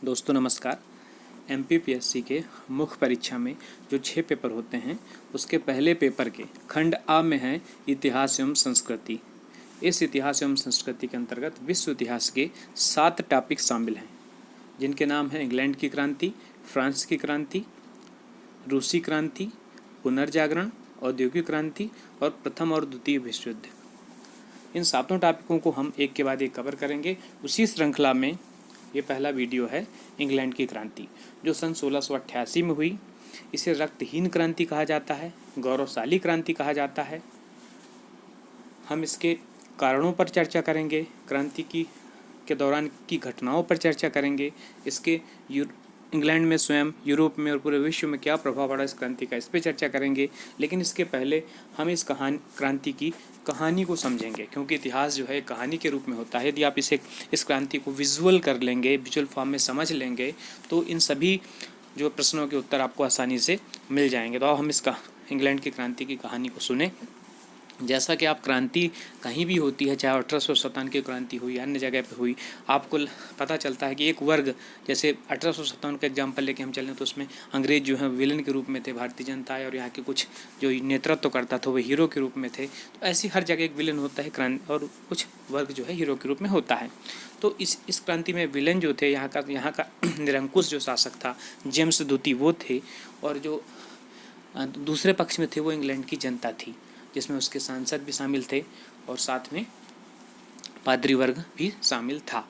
दोस्तों नमस्कार। एमपीपीएससी के मुख्य परीक्षा में जो 6 पेपर होते हैं उसके पहले पेपर के खंड आ में है इतिहास एवं संस्कृति। इस इतिहास एवं संस्कृति के अंतर्गत विश्व इतिहास के 7 टॉपिक शामिल हैं, जिनके नाम हैं इंग्लैंड की क्रांति, फ्रांस की क्रांति, रूसी क्रांति, पुनर्जागरण, औद्योगिक क्रांति और प्रथम और द्वितीय विश्व युद्ध। इन 7 टॉपिकों को हम एक के बाद एक कवर करेंगे। उसी श्रृंखला में ये पहला वीडियो है इंग्लैंड की क्रांति, जो सन 1688 में हुई। इसे रक्तहीन क्रांति कहा जाता है, गौरवशाली क्रांति कहा जाता है। हम इसके कारणों पर चर्चा करेंगे, क्रांति के दौरान की घटनाओं पर चर्चा करेंगे, इसके इंग्लैंड में स्वयं, यूरोप में और पूरे विश्व में क्या प्रभाव पड़ा इस क्रांति का, इस पर चर्चा करेंगे। लेकिन इसके पहले हम इस क्रांति की कहानी को समझेंगे, क्योंकि इतिहास जो है कहानी के रूप में होता है। यदि आप इस क्रांति को विजुअल कर लेंगे, विजुअल फॉर्म में समझ लेंगे, तो इन सभी जो प्रश्नों के उत्तर आपको आसानी से मिल जाएंगे। तो हम इसका इंग्लैंड की क्रांति की कहानी को सुने। जैसा कि आप क्रांति कहीं भी होती है, चाहे 1857 की क्रांति हुई, अन्य जगह पे हुई, आपको पता चलता है कि एक वर्ग, जैसे 1857 का एग्जाम्पल लेके हम चलें तो उसमें अंग्रेज जो है विलन के रूप में थे, भारतीय जनता और यहाँ के कुछ जो नेतृत्व करता था वो हीरो के रूप में थे। तो ऐसी हर जगह एक विलन होता है क्रांति, और कुछ वर्ग जो है हीरो के रूप में होता है। तो इस क्रांति में विलन जो थे, यहाँ का निरंकुश जो शासक था जेम्स द्वितीय वो थे, और जो दूसरे पक्ष में थे वो इंग्लैंड की जनता थी, जिसमें उसके सांसद भी शामिल थे और साथ में पादरी वर्ग भी शामिल था।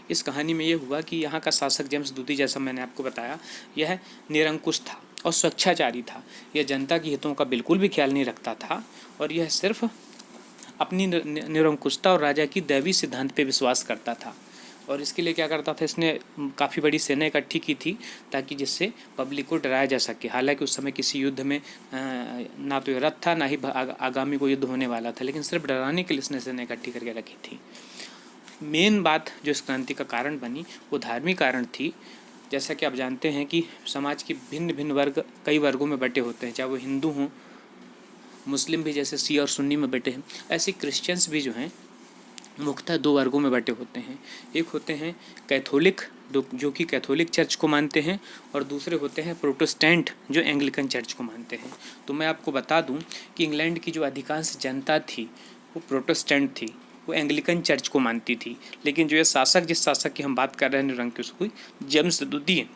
इस कहानी में ये हुआ कि यहाँ का शासक जेम्स द्वितीय, जैसा मैंने आपको बताया, यह निरंकुश था और स्वेच्छाचारी था। यह जनता के हितों का बिल्कुल भी ख्याल नहीं रखता था, और यह सिर्फ अपनी निरंकुशता और राजा की दैवी सिद्धांत पे विश्वास करता था। और इसके लिए क्या करता था, इसने काफ़ी बड़ी सेना इकट्ठी की थी ताकि जिससे पब्लिक को डराया जा सके। हालांकि उस समय किसी युद्ध में ना तो रथ था, ना ही आगामी को युद्ध होने वाला था, लेकिन सिर्फ डराने के लिए इसने सेना इकट्ठी करके रखी थी। मेन बात जो इस क्रांति का कारण बनी वो धार्मिक कारण थी। जैसा कि आप जानते हैं कि समाज के भिन्न भिन्न वर्ग कई वर्गों में बटे होते हैं, चाहे वो हिंदू हों, मुस्लिम भी जैसे सी और सुन्नी में बटे हैं, ऐसे क्रिश्चियंस भी जो हैं मुख्यतः 2 वर्गों में बटे होते हैं। एक होते हैं कैथोलिक, जो कि कैथोलिक चर्च को मानते हैं, और दूसरे होते हैं प्रोटेस्टेंट, जो एंग्लिकन चर्च को मानते हैं। तो मैं आपको बता दूं कि इंग्लैंड की जो अधिकांश जनता थी वो प्रोटेस्टेंट थी, वो एंग्लिकन चर्च को मानती थी। लेकिन जो ये शासक, जिस शासक की हम बात कर रहे हैं निरंकुश हुई, जेम्स द्वितीय,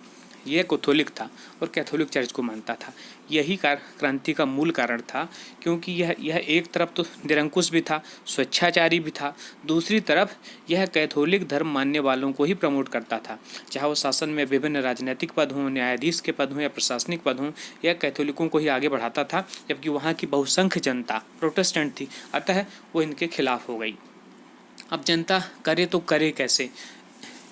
यह कैथोलिक था और कैथोलिक चर्च को मानता था। यही क्रांति का मूल कारण था, क्योंकि यह एक तरफ तो निरंकुश भी था, स्वेच्छाचारी भी था, दूसरी तरफ यह कैथोलिक धर्म मानने वालों को ही प्रमोट करता था। चाहे वो शासन में विभिन्न राजनीतिक पद हों, न्यायाधीश के पद हों या प्रशासनिक पद हों, यह कैथोलिकों को ही आगे बढ़ाता था, जबकि वहाँ की बहुसंख्य जनता प्रोटेस्टेंट थी, अतः वो इनके खिलाफ हो गई। अब जनता करे तो करे कैसे,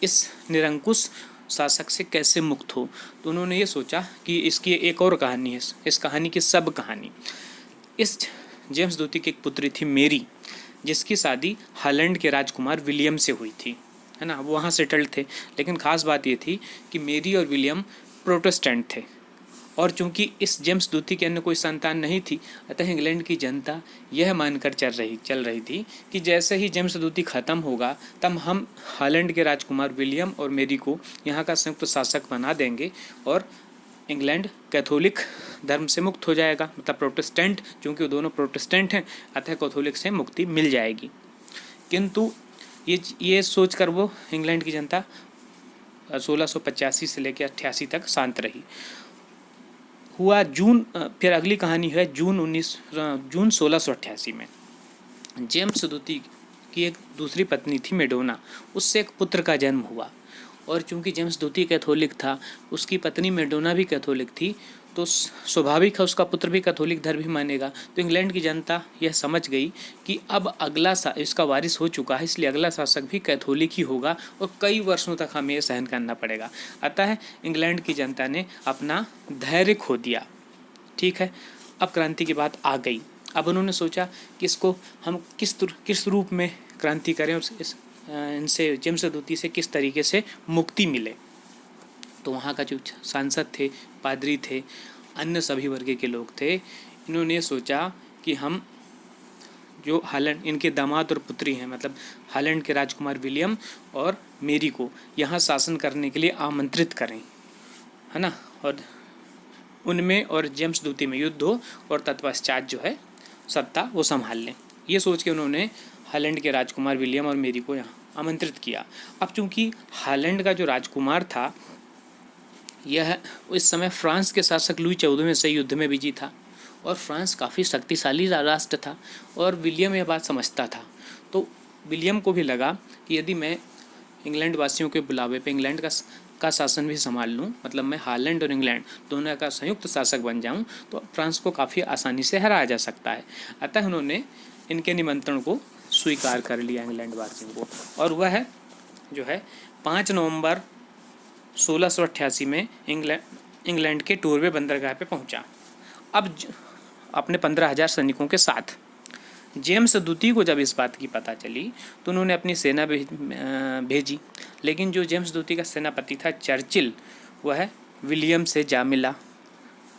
इस निरंकुश शासक से कैसे मुक्त हो? तो उन्होंने ये सोचा कि इसकी एक और कहानी है, इस कहानी की सब कहानी। इस जेम्स द्वितीय की एक पुत्री थी मेरी, जिसकी शादी हॉलैंड के राजकुमार विलियम से हुई थी, है ना। वो वहाँ सेटल्ड थे, लेकिन ख़ास बात ये थी कि मेरी और विलियम प्रोटेस्टेंट थे, और चूंकि इस जेम्स द्वितीय के अन्य कोई संतान नहीं थी, अतः इंग्लैंड की जनता यह मानकर चल रही थी कि जैसे ही जेम्स द्वितीय ख़त्म होगा तब हम हॉलैंड के राजकुमार विलियम और मेरी को यहाँ का संयुक्त शासक बना देंगे, और इंग्लैंड कैथोलिक धर्म से मुक्त हो जाएगा, मतलब प्रोटेस्टेंट, चूँकि वो दोनों प्रोटेस्टेंट हैं, अतः कैथोलिक से मुक्ति मिल जाएगी। किंतु ये सोचकर वो इंग्लैंड की जनता 1685 से लेकर 88 तक शांत रही। हुआ फिर अगली कहानी है जून 1688 में जेम्स द्वितीय की एक दूसरी पत्नी थी मेडोना, उससे एक पुत्र का जन्म हुआ। और चूंकि जेम्स द्वितीय कैथोलिक था, उसकी पत्नी मेडोना भी कैथोलिक थी, तो स्वाभाविक है उसका पुत्र भी कैथोलिक धर्म ही मानेगा। तो इंग्लैंड की जनता यह समझ गई कि अब इसका वारिस हो चुका है, इसलिए अगला शासक भी कैथोलिक ही होगा और कई वर्षों तक हमें यह सहन करना पड़ेगा। अतः इंग्लैंड की जनता ने अपना धैर्य खो दिया। ठीक है, अब क्रांति की बात आ गई। अब उन्होंने सोचा कि इसको हम किस रूप में क्रांति करें और इनसे, जेम्स द्वितीय से किस तरीके से मुक्ति मिले। तो वहाँ का जो सांसद थे, पादरी थे, अन्य सभी वर्ग के लोग थे, इन्होंने सोचा कि हम जो हालैंड इनके दामाद और पुत्री हैं, मतलब हालैंड के राजकुमार विलियम और मेरी को यहाँ शासन करने के लिए आमंत्रित करें, है ना, और उनमें और जेम्स द्वितीय में युद्ध हो और तत्पश्चात जो है सत्ता वो संभाल लें। ये सोच के उन्होंने हालैंड के राजकुमार विलियम और मेरी को यहाँ आमंत्रित किया। अब चूंकि हालैंड का जो राजकुमार था यह इस समय फ्रांस के शासक लुई 14वें से युद्ध में बिजी था और फ्रांस काफ़ी शक्तिशाली राष्ट्र था और विलियम यह बात समझता था। तो विलियम को भी लगा कि यदि मैं इंग्लैंड वासियों के बुलावे पे इंग्लैंड का शासन भी संभाल लूँ, मतलब मैं हालैंड और इंग्लैंड दोनों का संयुक्त शासक बन जाऊँ, तो फ्रांस को काफ़ी आसानी से हराया जा सकता है। अतः उन्होंने इनके निमंत्रण को स्वीकार कर लिया इंग्लैंड वासियों को, और वह जो है 5 नवंबर 1688 में इंग्लैंड के टोरवे बंदरगाह पे पहुंचा। अब अपने 15,000 सैनिकों के साथ जेम्स द्वितीय को जब इस बात की पता चली तो उन्होंने अपनी सेना भेजी, लेकिन जो जेम्स द्वितीय का सेनापति था चर्चिल, वह विलियम से जा मिला।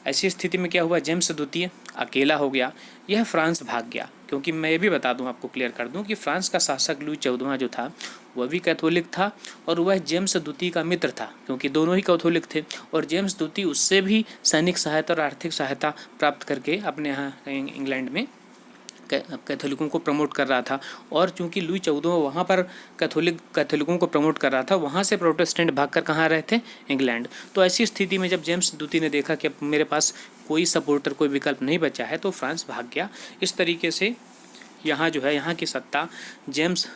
ऐसी स्थिति में क्या हुआ, जेम्स द्वितीय अकेला हो गया, यह फ्रांस भाग गया। क्योंकि मैं ये भी बता दूं, आपको क्लियर कर दूं कि फ्रांस का शासक लुई 14वां जो था वह भी कैथोलिक था और वह जेम्स द्वितीय का मित्र था, क्योंकि दोनों ही कैथोलिक थे। और जेम्स द्वितीय उससे भी सैनिक सहायता और आर्थिक सहायता प्राप्त करके अपने यहाँ इंग्लैंड में कैथोलिकों को प्रमोट कर रहा था। और चूंकि लुई 14वां वहाँ पर कैथोलिकों को प्रमोट कर रहा था, वहाँ से प्रोटेस्टेंट भागकर कहाँ रहे थे, इंग्लैंड। तो ऐसी स्थिति में जब जेम्स द्वितीय ने देखा कि अब मेरे पास कोई सपोर्टर, कोई विकल्प नहीं बचा है, तो फ्रांस भाग गया। इस तरीके से यहाँ जो है, यहाँ की सत्ता जेम्स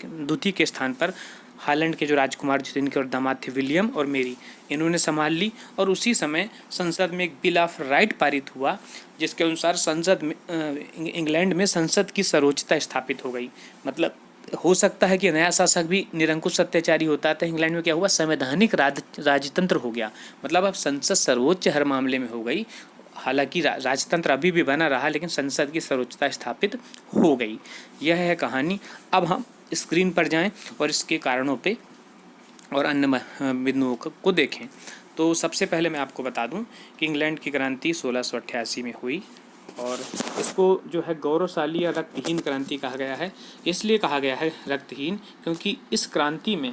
द्वितीय के स्थान पर हालैंड के जो राजकुमार जो इनके और दामाद थे विलियम और मेरी, इन्होंने संभाल ली। और उसी समय संसद में एक बिल ऑफ राइट पारित हुआ, जिसके अनुसार संसद में इंग्लैंड में संसद की सर्वोच्चता स्थापित हो गई। मतलब हो सकता है कि नया शासक भी निरंकुश अत्याचारी होता है, तो इंग्लैंड में क्या हुआ, संवैधानिक राजतंत्र हो गया। मतलब अब संसद सर्वोच्च हर मामले में हो गई। हालांकि राजतंत्र अभी भी बना रहा, लेकिन संसद की सर्वोच्चता स्थापित हो गई। यह है कहानी। अब हम स्क्रीन पर जाएं और इसके कारणों पे और अन्य बिंदुओं को देखें। तो सबसे पहले मैं आपको बता दूं कि इंग्लैंड की क्रांति 1688 में हुई और इसको जो है गौरवशाली या रक्तहीन क्रांति कहा गया है। इसलिए कहा गया है रक्तहीन क्योंकि इस क्रांति में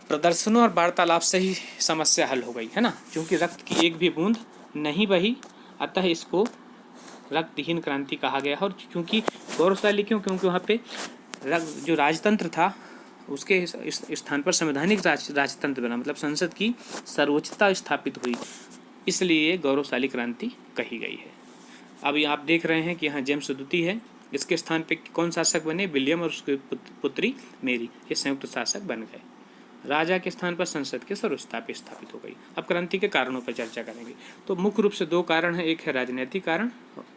प्रदर्शनों और वार्तालाप से ही समस्या हल हो गई, है ना। क्योंकि रक्त की एक भी बूंद नहीं बही, अतः इसको रक्तहीन क्रांति कहा गया है। और क्योंकि गौरवशाली क्योंकि वहाँ पे जो राजतंत्र था उसके इस स्थान पर संवैधानिक राजतंत्र बना, मतलब संसद की सर्वोच्चता स्थापित हुई, इसलिए गौरवशाली क्रांति कही गई है। अब आप देख रहे हैं कि यहाँ जेम्स द्वितीय है, इसके स्थान पे कौन शासक बने, विलियम और उसकी पुत्री मेरी, ये संयुक्त शासक बन गए। राजा के स्थान पर संसद की सर्वोच्चता स्थापित हो गई। अब क्रांति के कारणों पर चर्चा करेंगे। तो मुख्य रूप से 2 कारण हैं, एक है राजनीतिक कारण,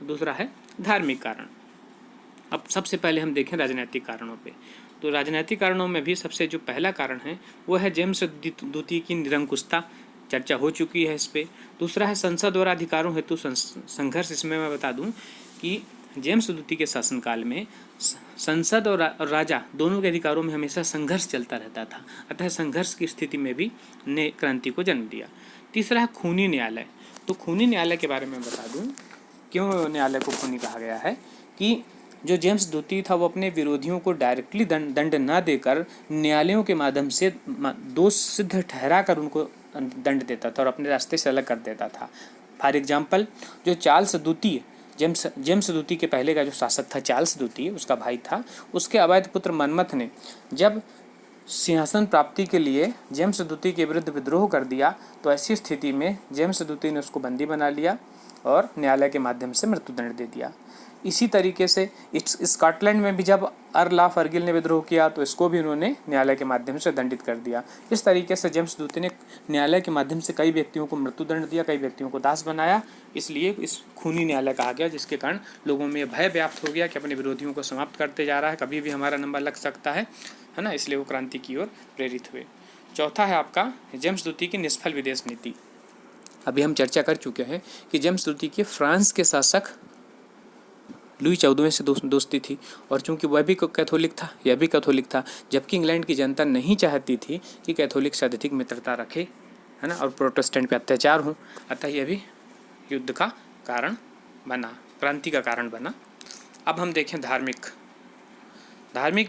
दूसरा है धार्मिक कारण। अब सबसे पहले हम देखें राजनीतिक कारणों पे। तो राजनीतिक कारणों में भी सबसे जो पहला कारण है वो है जेम्स द्वितीय की निरंकुशता, चर्चा हो चुकी है इस पे। दूसरा है संसद और अधिकारों हेतु संघर्ष। इसमें मैं बता दूं कि जेम्स द्वितीय के शासनकाल में संसद और राजा दोनों के अधिकारों में हमेशा संघर्ष चलता रहता था, अतः संघर्ष की स्थिति में भी ने क्रांति को जन्म दिया। तीसरा है खूनी न्यायालय। तो खूनी न्यायालय के बारे में बता दूं क्यों न्यायालय को खूनी कहा गया है कि जो जेम्स द्वितीय था वो अपने विरोधियों को डायरेक्टली दंड न देकर न्यायालयों के माध्यम से दोष सिद्ध ठहरा कर उनको दंड देता था और अपने रास्ते से अलग कर देता था। फॉर एग्जाम्पल, जो चार्ल्स द्वितीय, जेम्स द्वितीय के पहले का जो शासक था चार्ल्स द्वितीय, उसका भाई था, उसके अवैध पुत्र मनमथ ने जब सिंहासन प्राप्ति के लिए जेम्स द्वितीय के विरुद्ध विद्रोह कर दिया, तो ऐसी स्थिति में जेम्स द्वितीय ने उसको बंदी बना लिया और न्यायालय के माध्यम से मृत्युदंड दे दिया। इसी तरीके से स्कॉटलैंड में भी जब अर्ल ऑफ अर्गिल ने विद्रोह किया तो इसको भी उन्होंने न्यायालय के माध्यम से दंडित कर दिया। इस तरीके से जेम्स द्वितीय ने न्यायालय के माध्यम से कई व्यक्तियों को मृत्युदंड दिया, कई व्यक्तियों को दास बनाया, इसलिए इस खूनी न्यायालय कहा गया, जिसके कारण लोगों में भय व्याप्त हो गया कि अपने विरोधियों को समाप्त करते जा रहा है, कभी भी हमारा नंबर लग सकता है ना, इसलिए वो क्रांति की ओर प्रेरित हुए। चौथा है आपका जेम्स द्वितीय की निष्फल विदेश नीति। अभी हम चर्चा कर चुके हैं कि जेम्स द्वितीय के फ्रांस के शासक लुई 14वें से दोस्ती थी और चूंकि वह भी कैथोलिक था, यह भी कैथोलिक था, जबकि इंग्लैंड की जनता नहीं चाहती थी कि कैथोलिक से अधिक मित्रता रखे, है ना, और प्रोटेस्टेंट पे अत्याचार हो, अतः यह भी युद्ध का कारण बना, क्रांति का कारण बना। अब हम देखें धार्मिक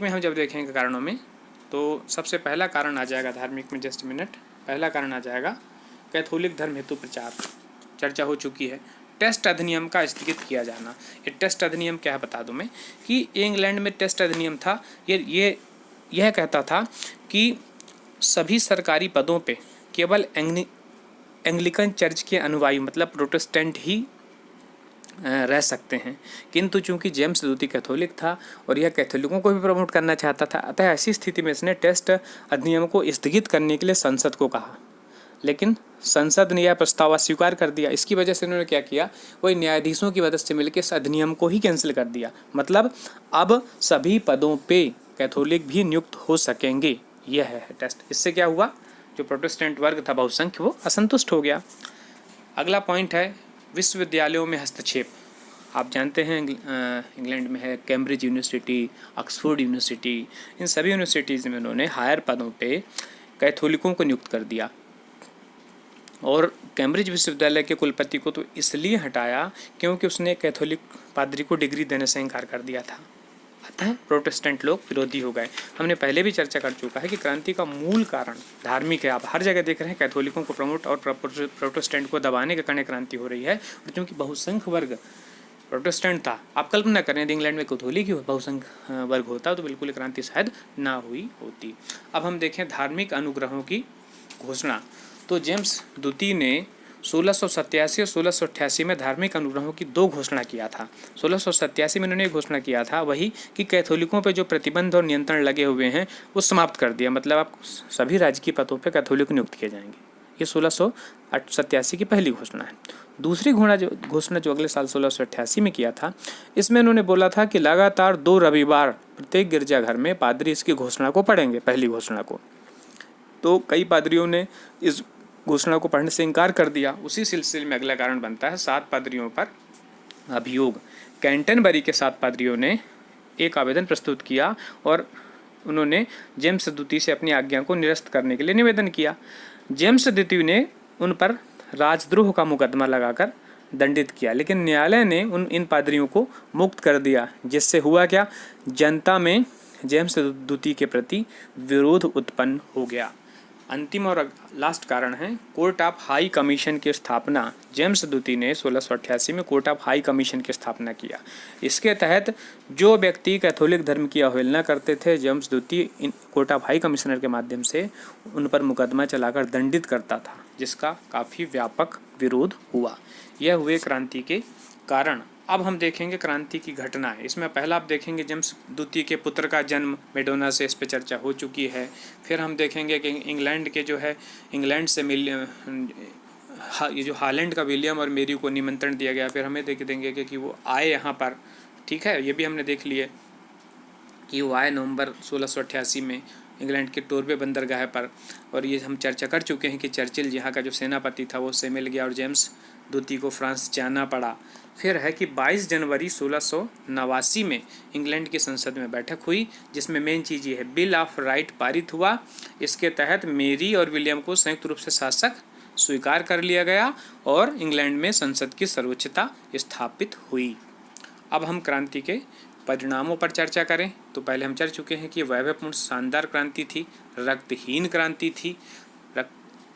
में हम जब देखेंगे कारणों में, तो सबसे पहला कारण आ जाएगा धार्मिक में, जस्ट मिनट, पहला कारण आ जाएगा कैथोलिक धर्म हेतु प्रचार। चर्चा हो चुकी है। टेस्ट अधिनियम का स्थगित किया जाना। ये टेस्ट अधिनियम क्या है बता दूं मैं, कि इंग्लैंड में टेस्ट अधिनियम था। यह कहता था कि सभी सरकारी पदों पे केवल एंग्लिकन चर्च के अनुयायी मतलब प्रोटेस्टेंट ही रह सकते हैं। किंतु चूंकि जेम्स द्वितीय कैथोलिक था और यह कैथोलिकों को भी प्रमोट करना चाहता था, अतः ऐसी स्थिति में इसने टेस्ट अधिनियम को स्थगित करने के लिए संसद को कहा, लेकिन संसद ने यह प्रस्ताव अस्वीकार कर दिया। इसकी वजह से उन्होंने क्या किया, वही न्यायाधीशों की मदद से मिलकर इस अधिनियम को ही कैंसिल कर दिया। मतलब अब सभी पदों पे कैथोलिक भी नियुक्त हो सकेंगे, यह है टेस्ट। इससे क्या हुआ, जो प्रोटेस्टेंट वर्ग था बहुसंख्य, वो असंतुष्ट हो गया। अगला पॉइंट है विश्वविद्यालयों में हस्तक्षेप। आप जानते हैं इंग्लैंड में है कैम्ब्रिज यूनिवर्सिटी, ऑक्सफोर्ड यूनिवर्सिटी, इन सभी यूनिवर्सिटीज़ में उन्होंने हायर पदों पे कैथोलिकों को नियुक्त कर दिया। और कैम्ब्रिज विश्वविद्यालय के कुलपति को तो इसलिए हटाया क्योंकि उसने कैथोलिक पादरी को डिग्री देने से इनकार कर दिया था। अतः प्रोटेस्टेंट लोग विरोधी हो गए। हमने पहले भी चर्चा कर चुका है कि क्रांति का मूल कारण धार्मिक है। आप हर जगह देख रहे हैं कैथोलिकों को प्रमोट और प्रोटेस्टेंट को दबाने के कारण क्रांति हो रही है। और क्योंकि बहुसंख्य वर्ग प्रोटेस्टेंट था, आप कल्पना करें यदि इंग्लैंड में कैथोलिक ही बहुसंख्य वर्ग होता तो बिल्कुल क्रांति शायद ना हुई होती। अब हम देखें धार्मिक अनुग्रहों की घोषणा। तो जेम्स द्वितीय ने 1687 और 1688 में धार्मिक अनुग्रहों की 2 घोषणा किया था। 1687 में उन्होंने घोषणा किया था वही कि कैथोलिकों पर जो प्रतिबंध और नियंत्रण लगे हुए हैं वो समाप्त कर दिया। मतलब आप सभी राजकीय पदों पर कैथोलिक नियुक्त किए जाएंगे। ये 1687 की पहली घोषणा है। दूसरी घोषणा जो अगले साल 1688 में किया था, इसमें उन्होंने बोला था कि लगातार 2 रविवार प्रत्येक गिरजाघर में पादरी इसकी घोषणा को पढ़ेंगे, पहली घोषणा को। तो कई पादरियों ने इस घोषणा को पढ़ने से इनकार कर दिया। उसी सिलसिले में अगला कारण बनता है 7 पादरियों पर अभियोग। कैंटरबरी के 7 पादरियों ने एक आवेदन प्रस्तुत किया और उन्होंने जेम्स द्वितीय से अपनी आज्ञा को निरस्त करने के लिए निवेदन किया। जेम्स द्वितीय ने उन पर राजद्रोह का मुकदमा लगाकर दंडित किया, लेकिन न्यायालय ने इन पादरियों को मुक्त कर दिया, जिससे हुआ क्या, जनता में जेम्स द्वितीय के प्रति विरोध उत्पन्न हो गया। अंतिम और लास्ट कारण है कोर्ट ऑफ हाई कमीशन की स्थापना। जेम्स द्वितीय ने 1688 में कोर्ट ऑफ हाई कमीशन की स्थापना किया। इसके तहत जो व्यक्ति कैथोलिक धर्म की अवहेलना करते थे, जेम्स द्वितीय in court of high commissioner के माध्यम से उन पर मुकदमा चलाकर दंडित करता था, जिसका काफ़ी व्यापक विरोध हुआ। यह हुए क्रांति के कारण। अब हम देखेंगे क्रांति की घटना है। इसमें पहला आप देखेंगे जेम्स द्वितीय के पुत्र का जन्म मेडोना से, इस पर चर्चा हो चुकी है। फिर हम देखेंगे कि इंग्लैंड के जो है, इंग्लैंड से ये जो हॉलैंड का विलियम और मेरी को निमंत्रण दिया गया। फिर हमें देख देंगे कि वो आए यहाँ पर, ठीक है, ये भी हमने देख लिए कि वो आए नवंबर 1688 में इंग्लैंड के टोरबे बंदरगाह पर। और ये हम चर्चा कर चुके हैं कि चर्चिल यहाँ का जो सेनापति था वो उससे मिल गया और जेम्स द्वितीय को फ्रांस जाना पड़ा। फिर है कि 22 जनवरी 1689 में इंग्लैंड की संसद में बैठक हुई, जिसमें मेन चीज़ ये है बिल ऑफ राइट पारित हुआ। इसके तहत मेरी और विलियम को संयुक्त रूप से शासक स्वीकार कर लिया गया और इंग्लैंड में संसद की सर्वोच्चता स्थापित हुई। अब हम क्रांति के परिणामों पर चर्चा करें तो पहले हम चर्चा चुके हैं कि वैभवपूर्ण शानदार क्रांति थी, रक्तहीन क्रांति थी।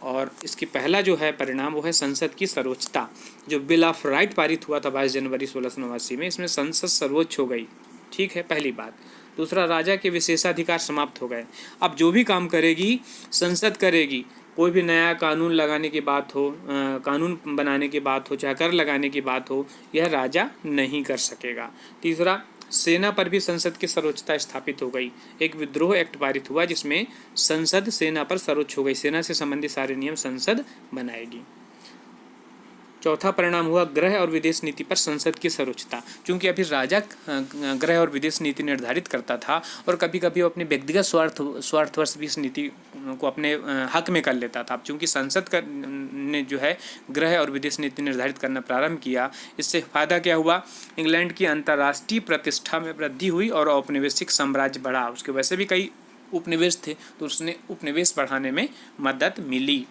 और इसकी पहला जो है परिणाम वो है संसद की सर्वोच्चता। जो बिल ऑफ राइट पारित हुआ था 22 जनवरी 1689 में, इसमें संसद सर्वोच्च हो गई, ठीक है, पहली बात। दूसरा, राजा के विशेषाधिकार समाप्त हो गए। अब जो भी काम करेगी संसद करेगी। कोई भी नया कानून लगाने की बात हो, कानून बनाने की बात हो, चाहे कर लगाने की बात हो, यह राजा नहीं कर सकेगा। तीसरा, सेना पर भी संसद की सर्वोच्चता स्थापित हो गई। एक विद्रोह एक्ट पारित हुआ जिसमें संसद सेना पर सर्वोच्च हो गई। सेना से संबंधित सारे नियम संसद बनाएगी। चौथा परिणाम हुआ गृह और विदेश नीति पर संसद की सर्वोच्चता। क्योंकि अभी राजा गृह और विदेश नीति निर्धारित करता था और कभी कभी वो अपने व्यक्तिगत स्वार्थवश भी इस नीति को अपने हक में कर लेता था। अब चूँकि संसद ने जो है गृह और विदेश नीति निर्धारित करना प्रारंभ किया, इससे फ़ायदा क्या हुआ, इंग्लैंड की अंतर्राष्ट्रीय प्रतिष्ठा में वृद्धि हुई और औपनिवेशिक साम्राज्य बढ़ा। उसके वैसे भी कई उपनिवेश थे तो उसने उपनिवेश बढ़ाने में मदद मिली।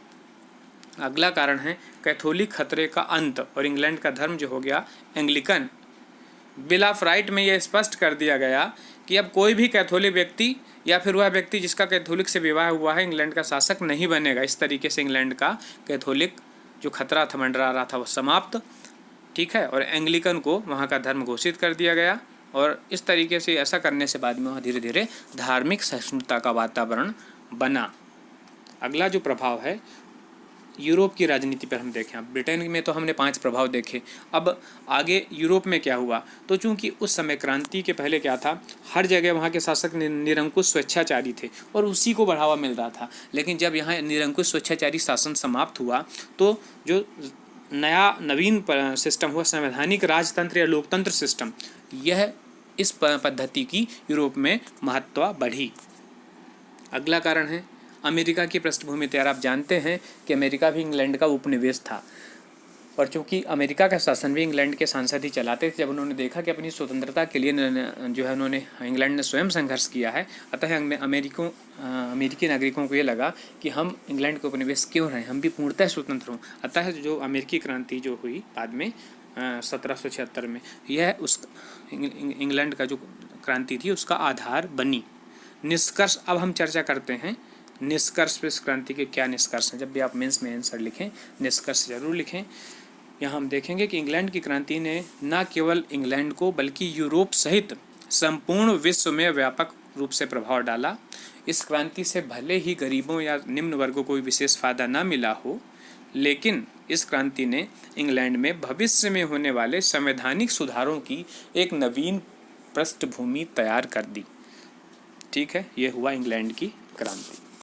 अगला कारण है कैथोलिक खतरे का अंत और इंग्लैंड का धर्म जो हो गया एंग्लिकन। बिल ऑफ राइट में यह स्पष्ट कर दिया गया कि अब कोई भी कैथोलिक व्यक्ति या फिर वह व्यक्ति जिसका कैथोलिक से विवाह हुआ है इंग्लैंड का शासक नहीं बनेगा। इस तरीके से इंग्लैंड का कैथोलिक जो खतरा था, मंडरा रहा था, वो समाप्त, ठीक है। और एंग्लिकन को वहाँ का धर्म घोषित कर दिया गया और इस तरीके से ऐसा करने से बाद में वहाँ धीरे धीरे धार्मिक सहिष्णुता का वातावरण बना। अगला जो प्रभाव है यूरोप की राजनीति पर हम देखें। अब ब्रिटेन में तो हमने 5 प्रभाव देखे, अब आगे यूरोप में क्या हुआ। तो चूंकि उस समय क्रांति के पहले क्या था, हर जगह वहाँ के शासक निरंकुश स्वेच्छाचारी थे और उसी को बढ़ावा मिल रहा था। लेकिन जब यहाँ निरंकुश स्वेच्छाचारी शासन समाप्त हुआ तो जो नया नवीन सिस्टम हुआ, संवैधानिक राजतंत्र या लोकतंत्र सिस्टम, यह इस पद्धति की यूरोप में महत्ता बढ़ी। अगला कारण है अमेरिका की पृष्ठभूमि तैयार। आप जानते हैं कि अमेरिका भी इंग्लैंड का उपनिवेश था और चूंकि अमेरिका का शासन भी इंग्लैंड के सांसद ही चलाते थे, जब उन्होंने देखा कि अपनी स्वतंत्रता के लिए जो है उन्होंने इंग्लैंड ने स्वयं संघर्ष किया है, अतः अमेरिकी नागरिकों को ये लगा कि हम इंग्लैंड के उपनिवेश क्यों रहें, हम भी पूर्णतः स्वतंत्र हों। अतः जो अमेरिकी क्रांति जो हुई बाद में 1776 में, यह उस इंग्लैंड का जो क्रांति थी उसका आधार बनी। निष्कर्ष अब हम चर्चा करते हैं। निष्कर्ष पे इस क्रांति के क्या निष्कर्ष हैं। जब भी आप मेंस में आंसर लिखें निष्कर्ष जरूर लिखें। यहाँ हम देखेंगे कि इंग्लैंड की क्रांति ने न केवल इंग्लैंड को बल्कि यूरोप सहित संपूर्ण विश्व में व्यापक रूप से प्रभाव डाला। इस क्रांति से भले ही गरीबों या निम्न वर्गों को विशेष फायदा न मिला हो, लेकिन इस क्रांति ने इंग्लैंड में भविष्य में होने वाले संवैधानिक सुधारों की एक नवीन पृष्ठभूमि तैयार कर दी। ठीक है, ये हुआ इंग्लैंड की क्रांति।